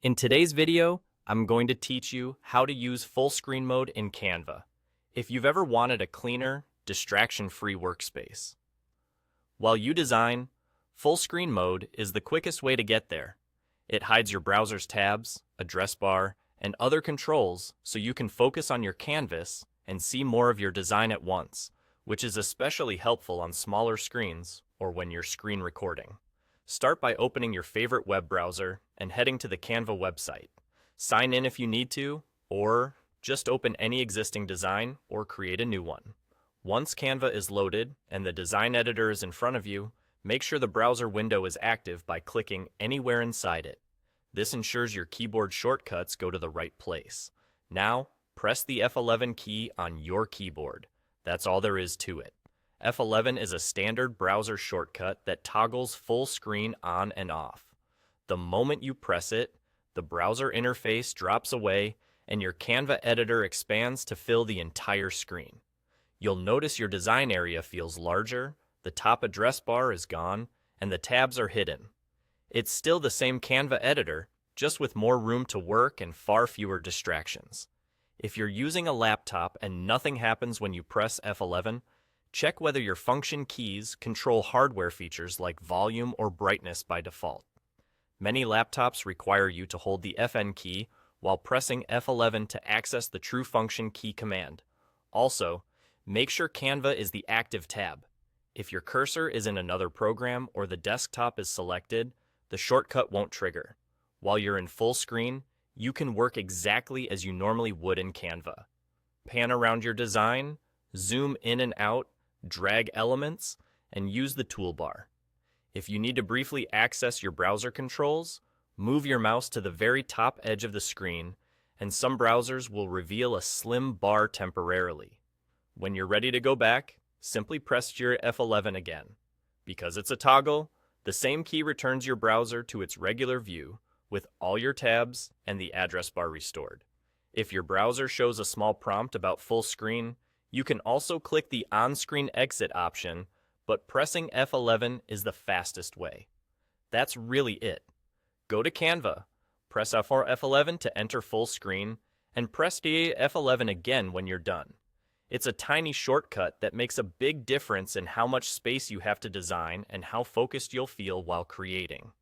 In today's video, I'm going to teach you how to use full screen mode in Canva if you've ever wanted a cleaner, distraction-free workspace. While you design, full screen mode is the quickest way to get there. It hides your browser's tabs, address bar, and other controls so you can focus on your canvas and see more of your design at once, which is especially helpful on smaller screens or when you're screen recording. Start by opening your favorite web browser and heading to the Canva website. Sign in if you need to, or just open any existing design or create a new one. Once Canva is loaded and the design editor is in front of you, make sure the browser window is active by clicking anywhere inside it. This ensures your keyboard shortcuts go to the right place. Now, press the F11 key on your keyboard. That's all there is to it. F11 is a standard browser shortcut that toggles full screen on and off. The moment you press it, the browser interface drops away and your Canva editor expands to fill the entire screen. You'll notice your design area feels larger, the top address bar is gone, and the tabs are hidden. It's still the same Canva editor, just with more room to work and far fewer distractions. If you're using a laptop and nothing happens when you press F11, check whether your function keys control hardware features like volume or brightness by default. Many laptops require you to hold the FN key while pressing F11 to access the true function key command. Also, make sure Canva is the active tab. If your cursor is in another program or the desktop is selected, the shortcut won't trigger. While you're in full screen, you can work exactly as you normally would in Canva. Pan around your design, zoom in and out, drag elements, and use the toolbar. If you need to briefly access your browser controls, move your mouse to the very top edge of the screen, and some browsers will reveal a slim bar temporarily. When you're ready to go back, simply press your F11 again. Because it's a toggle, the same key returns your browser to its regular view, with all your tabs and the address bar restored. If your browser shows a small prompt about full screen, you can also click the on-screen exit option, but pressing F11 is the fastest way. That's really it. Go to Canva, press F11 to enter full screen, and press the F11 again when you're done. It's a tiny shortcut that makes a big difference in how much space you have to design and how focused you'll feel while creating.